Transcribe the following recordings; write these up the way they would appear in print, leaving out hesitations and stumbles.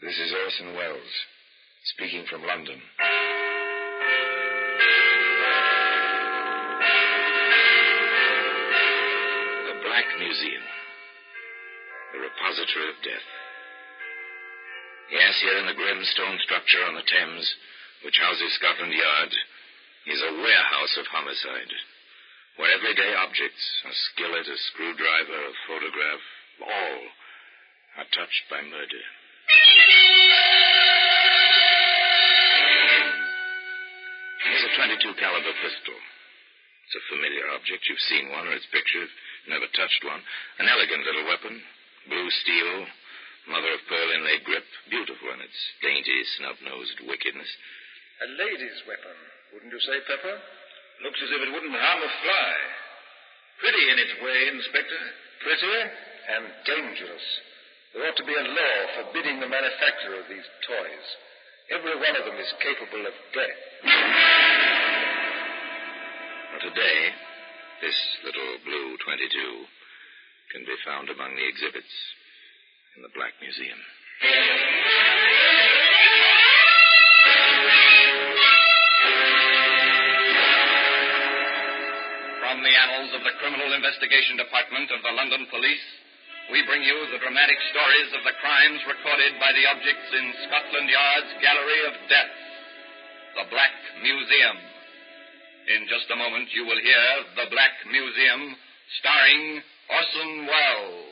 This is Orson Welles, speaking from London. The Black Museum. The repository of death. Yes, here in the grim stone structure on the Thames, which houses Scotland Yard, is a warehouse of homicide, where everyday objects, a skillet, a screwdriver, a photograph, all are touched by murder. Here's a .22 caliber pistol. It's a familiar object. You've seen one or its picture, never touched one. An elegant little weapon, blue steel, mother of pearl inlaid grip, beautiful in its dainty, snub-nosed wickedness. A lady's weapon, wouldn't you say, Pepper? Looks as if it wouldn't harm a fly. Pretty in its way, Inspector. Pretty and dangerous. There ought to be a law forbidding the manufacture of these toys. Every one of them is capable of death. Well, today, this little blue .22 can be found among the exhibits in the Black Museum. From the annals of the Criminal Investigation Department of the London Police, we bring you the dramatic stories of the crimes recorded by the objects in Scotland Yard's Gallery of Death, the Black Museum. In just a moment, you will hear The Black Museum, starring Orson Welles.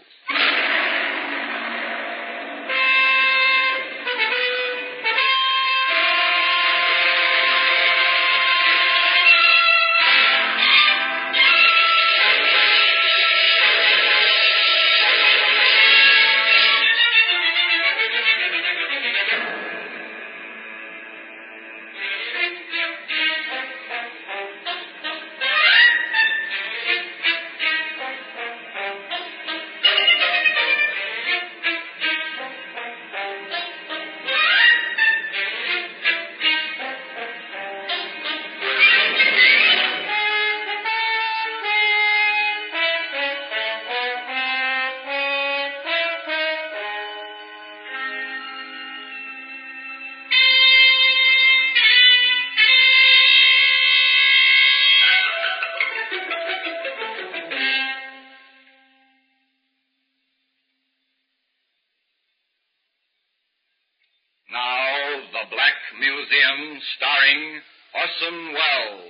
Now, The Black Museum, starring Orson Welles.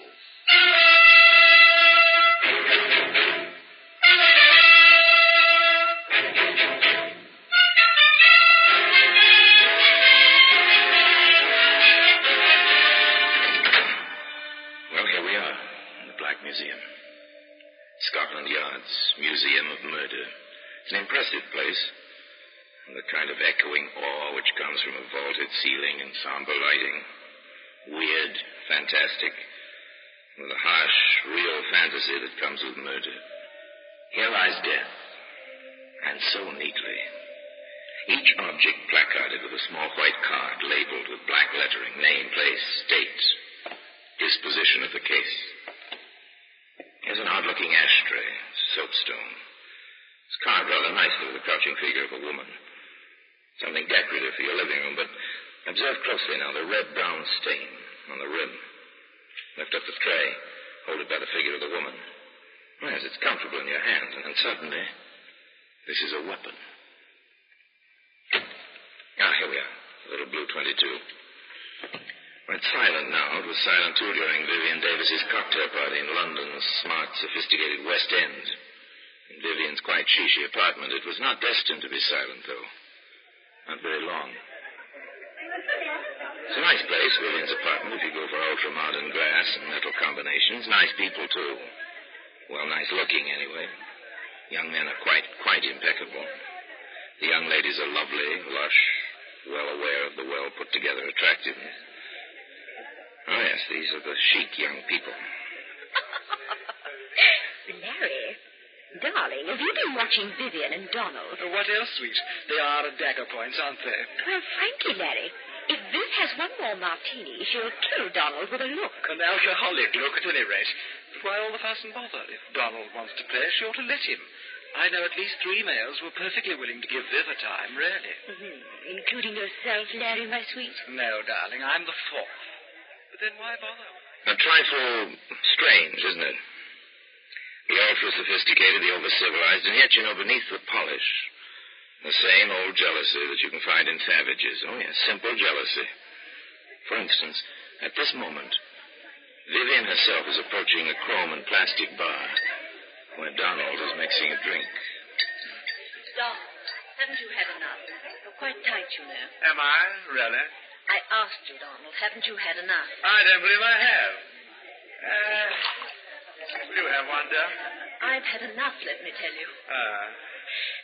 Well, here we are in the Black Museum. Scotland Yard's Museum of Murder. It's an impressive place. And the kind of echoing awe which comes from a vaulted ceiling and somber lighting. Weird, fantastic, with a harsh, real fantasy that comes with murder. Here lies death, and so neatly. Each object placarded with a small white card labeled with black lettering, name, place, date, disposition of the case. Here's an odd-looking ashtray, soapstone. It's carved rather nicely with the crouching figure of a woman. Something decorative for your living room, but observe closely now the red-brown stain on the rim. Lift up the tray, hold it by the figure of the woman. Yes, it's comfortable in your hand, and then suddenly, this is a weapon. Here we are, the little blue .22. Well, it's silent now. It was silent, too, during Vivian Davis's cocktail party in London's smart, sophisticated West End. In Vivian's quite chic apartment, it was not destined to be silent, though. Not very long. It's a nice place, Vivian's apartment, if you go for ultra-modern glass and metal combinations. Nice people, too. Well, nice looking, anyway. Young men are quite impeccable. The young ladies are lovely, lush, well aware of the well-put-together attractiveness. Oh, yes, these are the chic young people. Larry, darling, have you been watching Vivian and Donald? What else, sweet? They are at dagger points, aren't they? Well, frankly, Larry, if Viv has one more martini, she'll kill Donald with a look. An alcoholic look, at any rate. But why all the fuss and bother? If Donald wants to play, she ought to let him. I know at least 3 males who are perfectly willing to give Viv a time, really. Mm-hmm. Including yourself, Larry, my sweet? No, darling, I'm the 4th. But then why bother? A trifle strange, isn't it? The ultra-sophisticated, the over-civilized, and yet, beneath the polish, the same old jealousy that you can find in savages. Oh, yes, simple jealousy. For instance, at this moment, Vivian herself is approaching a chrome and plastic bar where Donald is mixing a drink. Donald, haven't you had enough? You're quite tight, you know. Am I? Really? I asked you, Donald, haven't you had enough? I don't believe I have. Will you have one, dear? I've had enough, let me tell you.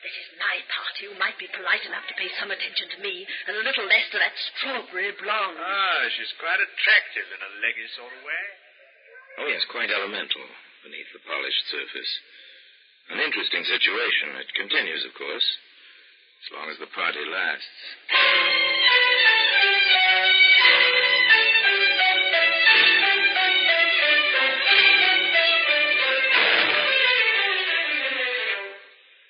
This is my party. You might be polite enough to pay some attention to me and a little less to that strawberry blonde. She's quite attractive in a leggy sort of way. Oh, yes, quite elemental beneath the polished surface. An interesting situation. It continues, of course, as long as the party lasts.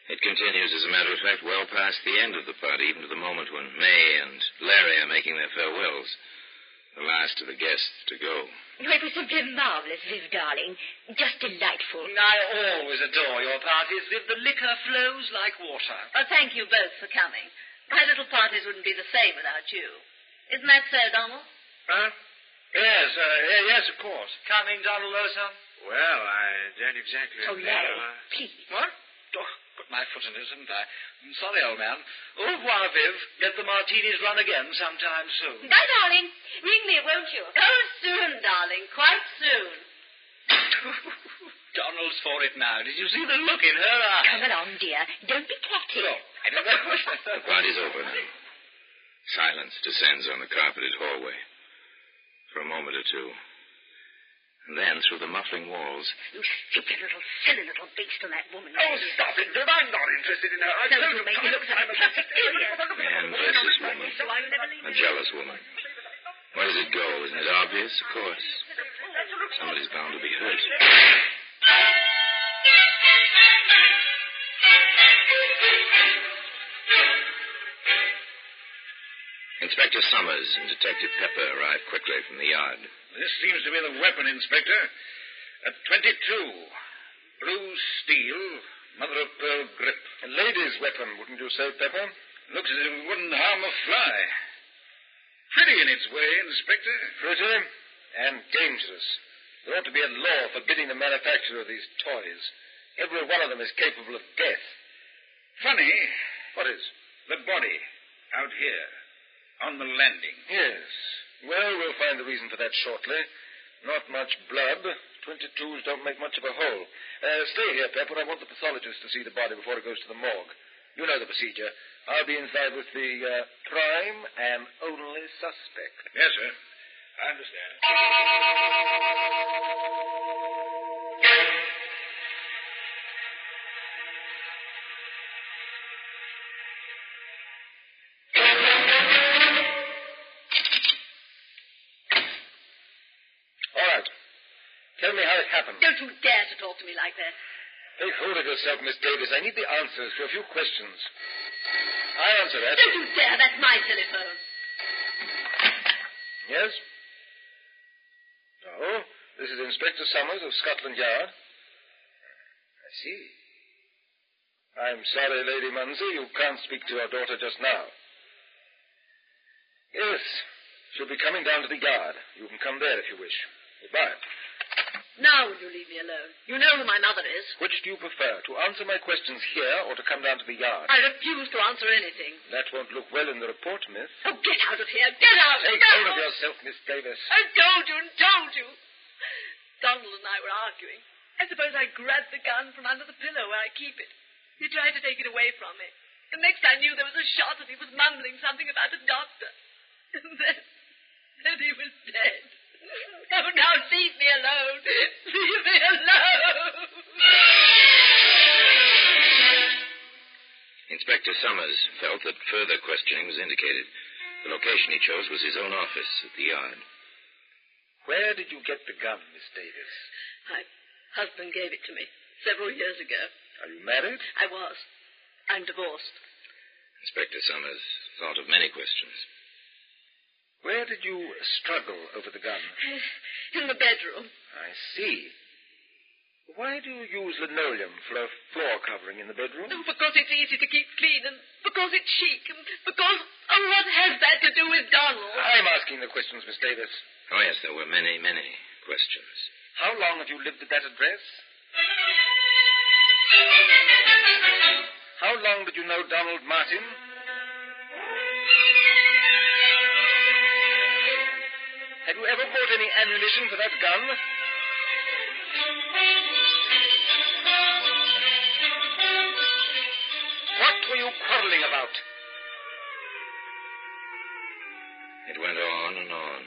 It continues, as a matter of fact, well past the end of the party, even to the moment when May and Larry are making their farewells. The last of the guests to go. It was simply marvelous, Viv, darling. Just delightful. I always adore your parties, Viv. The liquor flows like water. Oh, thank you both for coming. My little parties wouldn't be the same without you. Isn't that so, Donald? Huh? Yes, of course. Coming, Donald Lawson? Well, I don't exactly... Oh, Larry, please. What? Oh, put my foot in it, haven't I? I'm sorry, old man. Au revoir, Viv. Let the martinis run again sometime soon. Bye, darling. Ring me, won't you? Oh, soon, darling. Quite soon. Donald's for it now. Did you see the look in her eyes? Come along, dear. Don't be catty. No, I don't know. The party's over now. Silence descends on the carpeted hallway. For a moment or two. And then, through the muffling walls... You stupid little, silly little beast on that woman. Oh, stop it, Viv. I'm not interested in her. I Don't you make me look so perfect, idiot. And there's this woman. A jealous woman. Where does it go? Isn't it obvious? Of course. Somebody's bound to be hurt. Inspector Summers and Detective Pepper arrive quickly from the yard. This seems to be the weapon, Inspector. At 22. Blue steel, mother-of-pearl grip. A lady's weapon, wouldn't you say, Pepper? Looks as if it wouldn't harm a fly. Pretty in its way, Inspector. Pretty and dangerous. There ought to be a law forbidding the manufacture of these toys. Every one of them is capable of death. Funny. What is? The body. Out here. On the landing. Yes. Well, we'll find the reason for that shortly. Not much blood. 22s don't make much of a hole. Stay here, Pepper. I want the pathologist to see the body before it goes to the morgue. You know the procedure. I'll be inside with the prime and only suspect. Yes, sir. I understand. All right. Tell me how it happened. Don't you dare to talk to me like that. Take hold of yourself, Miss Davis. I need the answers to a few questions. I answer that. Don't you dare. That's my telephone. Yes? Oh, this is Inspector Summers of Scotland Yard. I see. I'm sorry, Lady Munsey, you can't speak to your daughter just now. Yes, she'll be coming down to the yard. You can come there if you wish. Goodbye. Now will you leave me alone? You know who my mother is. Which do you prefer, to answer my questions here or to come down to the yard? I refuse to answer anything. That won't look well in the report, miss. Oh, get out of here. Get out. Take Get hold of out. yourself, Miss Davis. I told you. Donald and I were arguing. I suppose I grabbed the gun from under the pillow where I keep it. He tried to take it away from me. The next I knew, there was a shot and he was mumbling something about a doctor. And then he was dead. Oh, now leave me alone. Leave me alone. Inspector Summers felt that further questioning was indicated. The location he chose was his own office at the yard. Where did you get the gun, Miss Davis? My husband gave it to me several years ago. Are you married? I was. I'm divorced. Inspector Summers thought of many questions. Where did you struggle over the gun? In the bedroom. I see. Why do you use linoleum for a floor covering in the bedroom? Oh, because it's easy to keep clean, and because it's chic, and because... Oh, what has that to do with Donald? I'm asking the questions, Miss Davis. Oh, yes, there were many, many questions. How long have you lived at that address? How long did you know Donald Martin? Have you ever bought any ammunition for that gun? What were you quarreling about? It went on and on.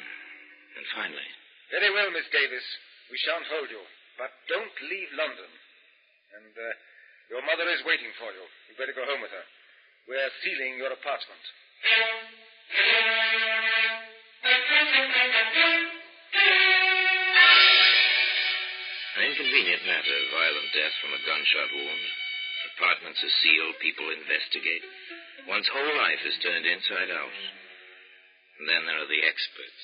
And finally... Very well, Miss Davis. We shan't hold you. But don't leave London. And your mother is waiting for you. You'd better go home with her. We're sealing your apartment. An inconvenient matter, violent death from a gunshot wound. Apartments are sealed, people investigate. One's whole life is turned inside out. And then there are the experts.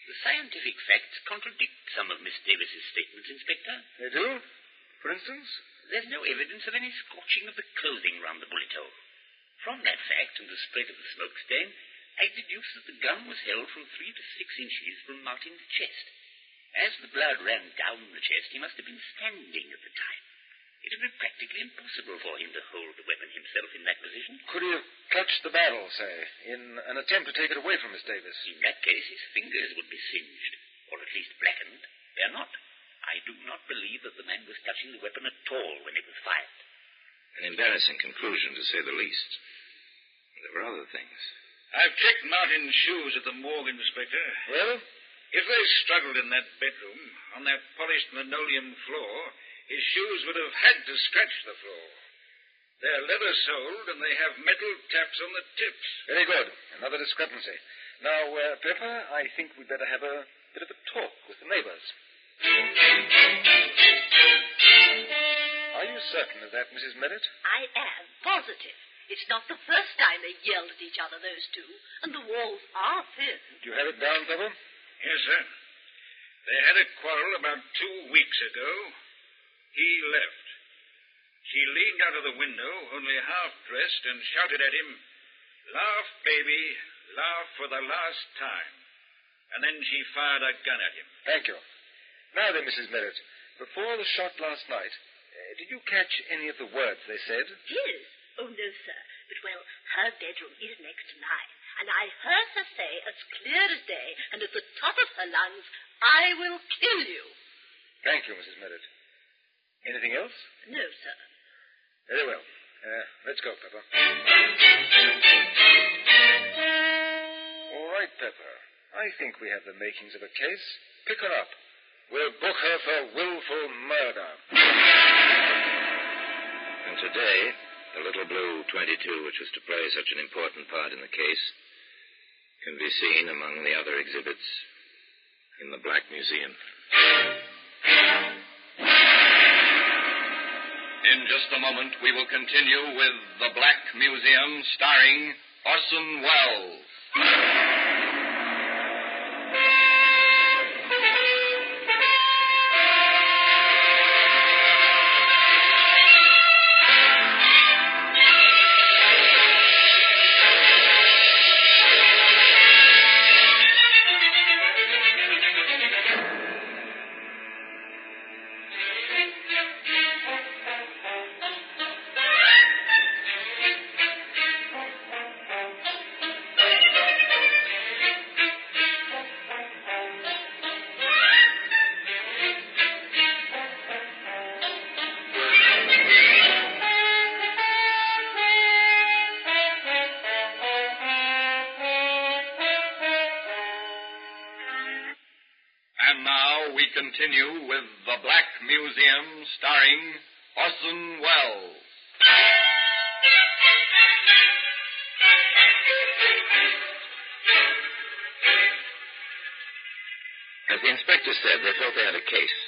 The scientific facts contradict some of Miss Davis's statements, Inspector. They do? For instance? There's no evidence of any scorching of the clothing round the bullet hole. From that fact and the spread of the smoke stain, I deduce that the gun was held from 3 to 6 inches from Martin's chest. As the blood ran down the chest, he must have been standing at the time. It had been practically impossible for him to hold the weapon himself in that position. Could he have clutched the barrel, say, in an attempt to take it away from Miss Davis? In that case, his fingers would be singed, or at least blackened. They are not. I do not believe that the man was touching the weapon at all when it was fired. An embarrassing conclusion, to say the least. There were other things. I've checked Martin's shoes at the morgue, Inspector. Well? If they struggled in that bedroom, on that polished linoleum floor, his shoes would have had to scratch the floor. They're leather-soled, and they have metal taps on the tips. Very good. Another discrepancy. Now, Pepper, I think we'd better have a bit of a talk with the neighbors. Are you certain of that, Mrs. Merritt? I am positive. It's not the first time they yelled at each other, those two. And the walls are thin. Do you have it down, Pepper? Yes, sir. They had a quarrel about 2 weeks ago. He left. She leaned out of the window, only half-dressed, and shouted at him, "Laugh, baby, laugh for the last time." And then she fired a gun at him. Thank you. Now then, Mrs. Merritt, before the shot last night, did you catch any of the words they said? His? Oh, no, sir. But, well, her bedroom is next to mine. And I heard her say, as clear as day, and at the top of her lungs, "I will kill you." Thank you, Mrs. Merritt. Anything else? No, sir. Very well. Let's go, Pepper. All right, Pepper. I think we have the makings of a case. Pick her up. We'll book her for willful murder. And today, the little blue 22, which was to play such an important part in the case, can be seen among the other exhibits in the Black Museum. In just a moment, we will continue with The Black Museum, starring Orson Welles. And now we continue with The Black Museum, starring Orson Welles. As the inspector said, they thought they had a case.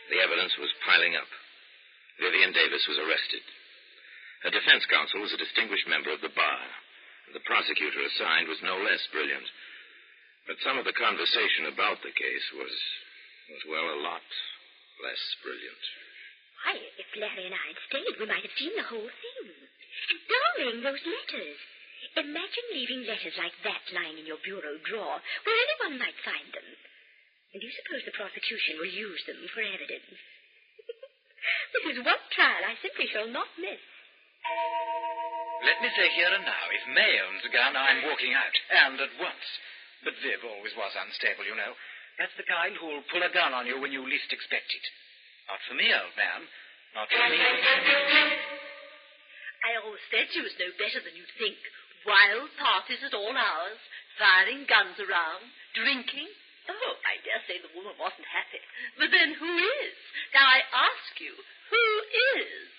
The evidence was piling up. Vivian Davis was arrested. Her defense counsel was a distinguished member of the bar. The prosecutor assigned was no less brilliant. But some of the conversation about the case was well, a lot less brilliant. Why, if Larry and I had stayed, we might have seen the whole thing. And darling, those letters. Imagine leaving letters like that lying in your bureau drawer, where anyone might find them. And do you suppose the prosecution will use them for evidence? This is one trial I simply shall not miss. Let me say here and now, if May owns a gun, I'm walking out, and at once. But Viv always was unstable, you know. That's the kind who'll pull a gun on you when you least expect it. Not for me, old man. Not for me. I always said she was no better than you'd think. Wild parties at all hours, firing guns around, drinking. Oh, I dare say the woman wasn't happy. But then who is? Now I ask you, who is?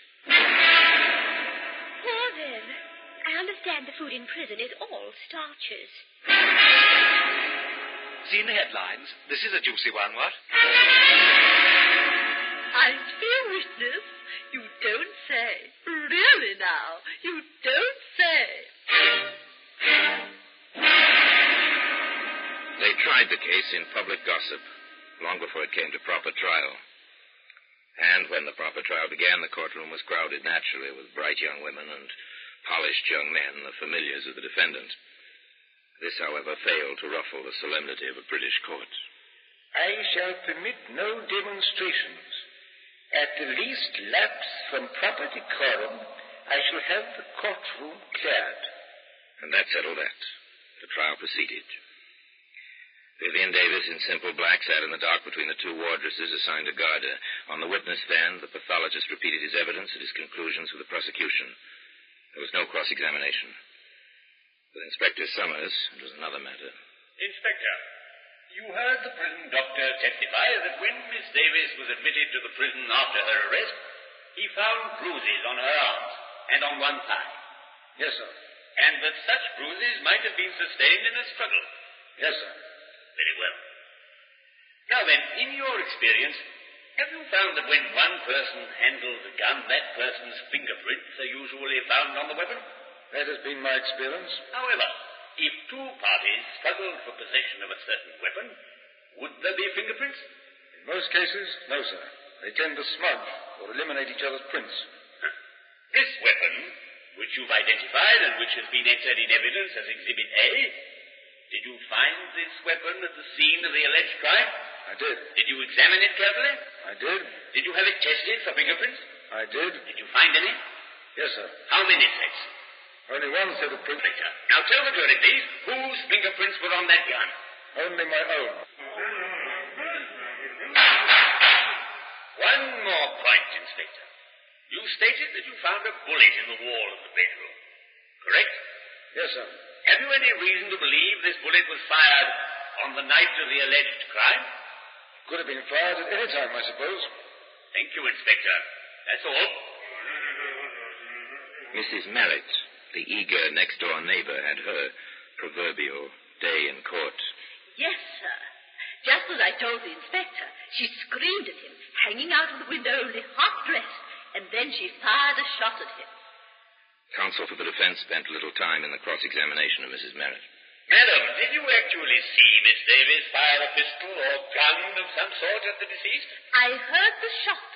Poor Viv. I understand the food in prison is all starches. Seen the headlines? This is a juicy one, what? I be a witness. You don't say. Really now, you don't say. They tried the case in public gossip, long before it came to proper trial. And when the proper trial began, the courtroom was crowded naturally with bright young women and polished young men, the familiars of the defendant. This, however, failed to ruffle the solemnity of a British court. I shall permit no demonstrations. At the least lapse from proper decorum, I shall have the courtroom cleared. And that settled that. The trial proceeded. Vivian Davis, in simple black, sat in the dock between the two wardresses assigned to guard her. On the witness stand, the pathologist repeated his evidence and his conclusions for the prosecution. There was no cross-examination. With Inspector Summers, it was another matter. Inspector, you heard the prison doctor testify that when Miss Davis was admitted to the prison after her arrest, he found bruises on her arms and on one thigh. Yes, sir. And that such bruises might have been sustained in a struggle. Yes, sir. Very well. Now then, in your experience, have you found that when one person handles a gun, that person's fingerprints are usually found on the weapon? That has been my experience. However, if two parties struggled for possession of a certain weapon, would there be fingerprints? In most cases, no, sir. They tend to smudge or eliminate each other's prints. This weapon, which you've identified and which has been entered in evidence as Exhibit A, did you find this weapon at the scene of the alleged crime? I did. Did you examine it carefully? I did. Did you have it tested for fingerprints? I did. Did you find any? Yes, sir. How many sets? Only one set of prints. Now tell the jury, please, whose fingerprints were on that gun? Only my own. One more point, Inspector. You stated that you found a bullet in the wall of the bedroom. Correct? Yes, sir. Have you any reason to believe this bullet was fired on the night of the alleged crime? Could have been fired at any time, I suppose. Thank you, Inspector. That's all. Mrs. Merritt, the eager next-door neighbor, had her proverbial day in court. Yes, sir. Just as I told the inspector, she screamed at him, hanging out of the window only half-dressed, and then she fired a shot at him. Counsel for the defense spent little time in the cross-examination of Mrs. Merritt. Madam, did you actually see Miss Davis fire a pistol or gun of some sort at the deceased? I heard the shot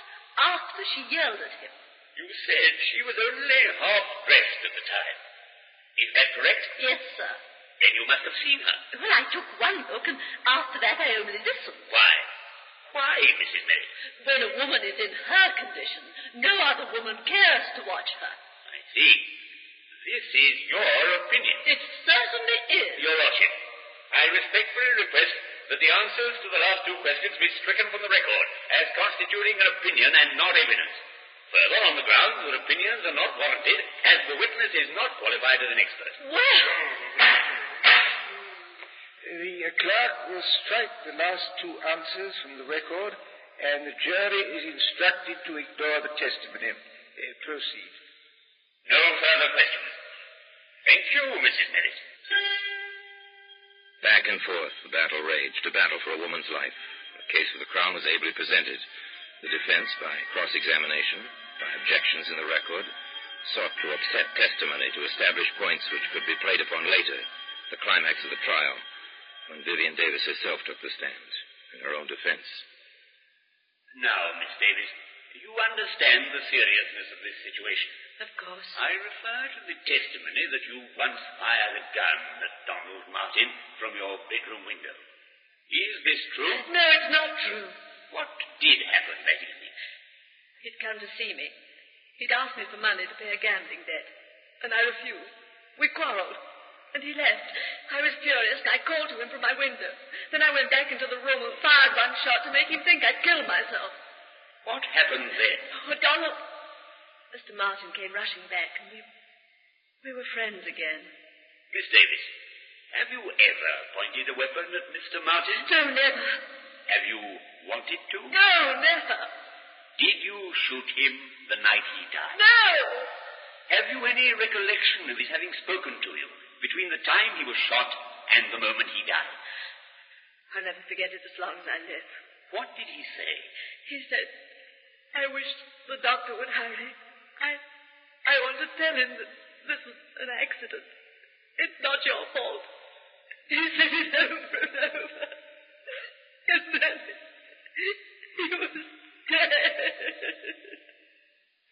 after she yelled at him. You said she was only half-dressed at the time. Is that correct? Yes, sir. Then you must have seen her. Well, I took one look, and after that I only listened. Why? Why, Mrs. Merritt? When a woman is in her condition, no other woman cares to watch her. I see. This is your opinion. It certainly is. Your Lordship, I respectfully request that the answers to the last two questions be stricken from the record as constituting an opinion and not evidence. Further, on the grounds that opinions are not warranted, as the witness is not qualified as an expert. Well... The clerk will strike the last two answers from the record, and the jury is instructed to ignore the testimony. Proceed. No further questions. Thank you, Mrs. Merritt. Back and forth, the battle raged, a battle for a woman's life. The case for the Crown was ably presented. The defense by cross-examination, by objections in the record, sought to upset testimony to establish points which could be played upon later, the climax of the trial, when Vivian Davis herself took the stand in her own defense. Now, Miss Davis, you understand the seriousness of this situation. Of course. I refer to the testimony that you once fired a gun at Donald Martin from your bedroom window. Is this true? No, it's not true. What did happen that evening? He'd come to see me. He'd asked me for money to pay a gambling debt, and I refused. We quarreled, and he left. I was furious, and I called to him from my window. Then I went back into the room and fired one shot to make him think I'd killed myself. What happened then? Oh, Donald... Mr. Martin came rushing back, and we were friends again. Miss Davis, have you ever pointed a weapon at Mr. Martin? No, never. Have you wanted to? No, never. Did you shoot him the night he died? No! Have you any recollection of his having spoken to you between the time he was shot and the moment he died? I'll never forget it as long as I live. What did he say? He said, I wish the doctor would hurry. I want to tell him that this was an accident. It's not your fault. He said it over and over. And then he was dead.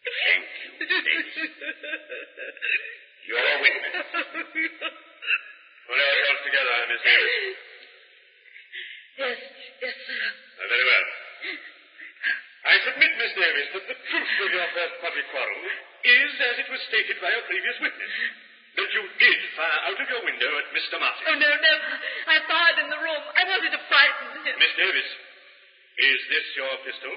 Thank you, Davis. You're a witness. Pull yourself together, Miss Davis. Yes, sir. Very well. I submit, Miss Davis, that the truth of your first public quarrel is, as it was stated by a previous witness, that you did fire out of your window at Mr. Martin. Oh, no, never. I fired in the room. I wanted to frighten him. Miss Davis, is this your pistol?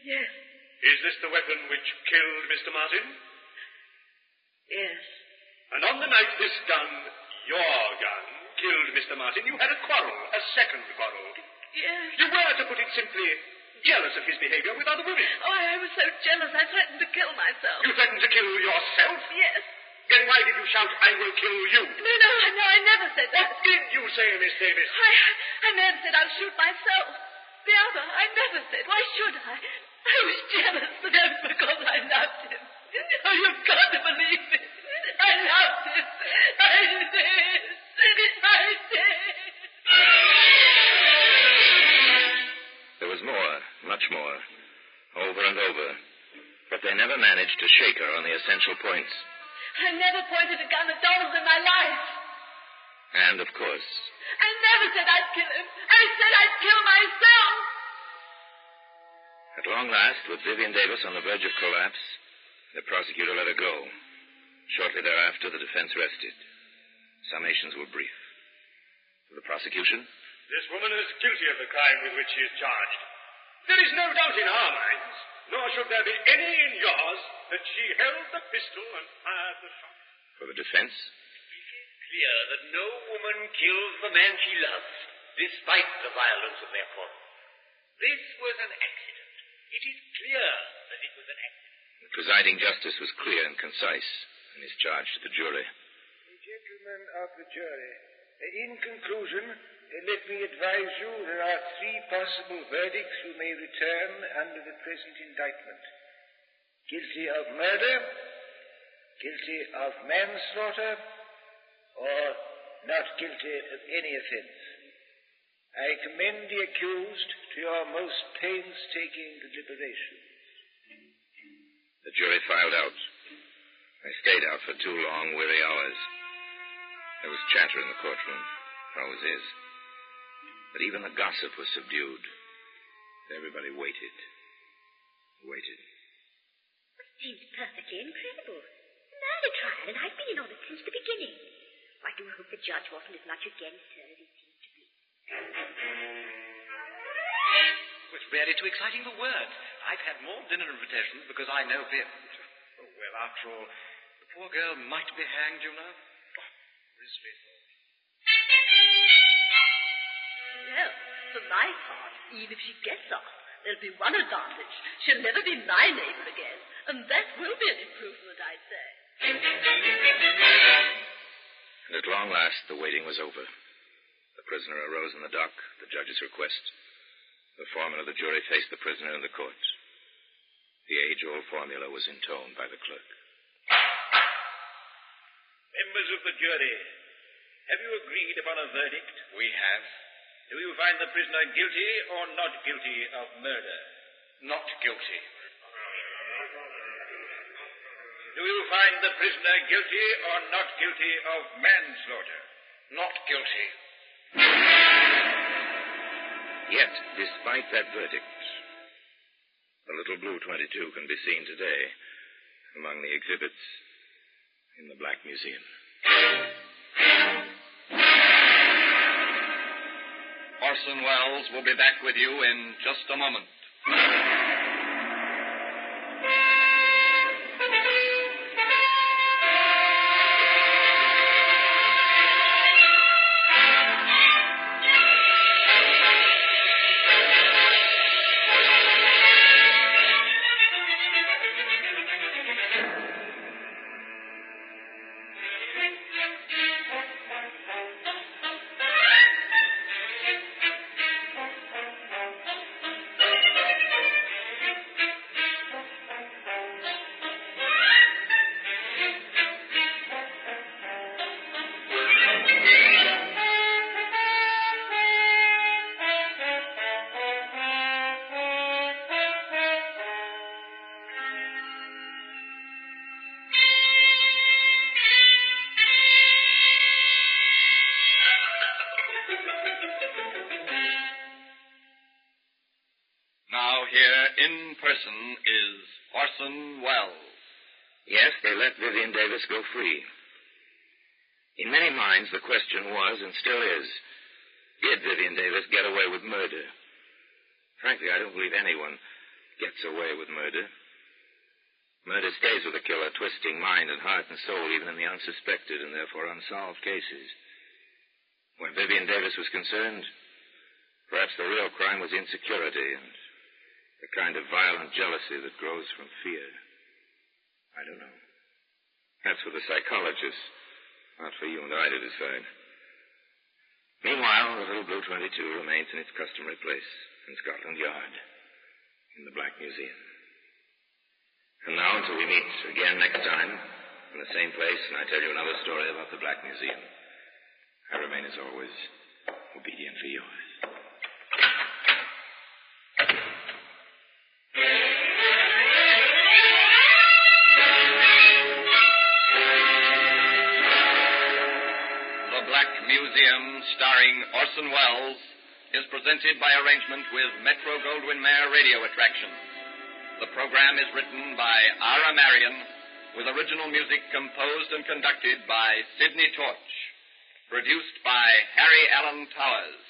Yes. Is this the weapon which killed Mr. Martin? Yes. And on the night this gun, your gun, killed Mr. Martin, you had a quarrel, a second quarrel. Yes. You were, to put it simply, jealous of his behavior with other women. Oh, I was so jealous, I threatened to kill myself. You threatened to kill yourself? Yes. Then why did you shout, I will kill you? No, I never said that. What did you say, Miss Davis? I never said I'll shoot myself. The other, I never said. Why should I? I was jealous, but that was because I loved him. Oh, you've got to believe me. I loved him. I did. There was more, much more, over and over. But they never managed to shake her on the essential points. I never pointed a gun at Donald in my life. And, of course... I never said I'd kill him. I said I'd kill myself. At long last, with Vivian Davis on the verge of collapse, the prosecutor let her go. Shortly thereafter, the defense rested. Summations were brief. For the prosecution... This woman is guilty of the crime with which she is charged. There is no doubt in our minds, nor should there be any in yours, that she held the pistol and fired the shot. For the defense... It is clear that no woman kills the man she loves, despite the violence of their quarrel. This was an accident. It is clear that it was an accident. The presiding justice was clear and concise in his charge to the jury. Gentlemen of the jury, in conclusion, let me advise you there are three possible verdicts you may return under the present indictment. Guilty of murder, guilty of manslaughter, or not guilty of any offense. I commend the accused to your most painstaking deliberations. The jury filed out. They stayed out for 2 long, weary hours. There was chatter in the courtroom. Always is. But even the gossip was subdued. Everybody waited. Waited. It seems perfectly incredible. An early trial, and I've been in on it since the beginning. I do hope the judge wasn't as much against her as he seems to be. It's really too exciting for words. I've had more dinner invitations because I know Viv. Oh, well, after all, the poor girl might be hanged, you know. Oh, grisly thought. Well, for my part, even if she gets off, there'll be one advantage. She'll never be my neighbor again. And that will be an improvement, I'd say. And at long last, the waiting was over. The prisoner arose in the dock, the judge's request. The foreman of the jury faced the prisoner in the court. The age-old formula was intoned by the clerk. Members of the jury, have you agreed upon a verdict? We have. Do you find the prisoner guilty or not guilty of murder? Not guilty. Do you find the prisoner guilty or not guilty of manslaughter? Not guilty. Yet, despite that verdict, the little blue 22 can be seen today among the exhibits in the Black Museum. Orson Welles will be back with you in just a moment. Now here in person is Orson Welles. Yes, they let Vivian Davis go free. In many minds, the question was, and still is, did Vivian Davis get away with murder? Frankly, I don't believe anyone gets away with murder. Murder stays with a killer, twisting mind and heart and soul, even in the unsuspected and therefore unsolved cases. Where Vivian Davis was concerned, perhaps the real crime was insecurity and the kind of violent jealousy that grows from fear. I don't know. That's for the psychologists, not for you and I to decide. Meanwhile, the little blue 22 remains in its customary place in Scotland Yard, in the Black Museum. And now, until we meet again next time, in the same place, and I tell you another story about the Black Museum, I remain, as always, obediently yours. The Black Museum, starring Orson Welles, is presented by arrangement with Metro-Goldwyn-Mayer Radio Attractions. The program is written by Ara Marion, with original music composed and conducted by Sidney Torch. Produced by Harry Allen Towers.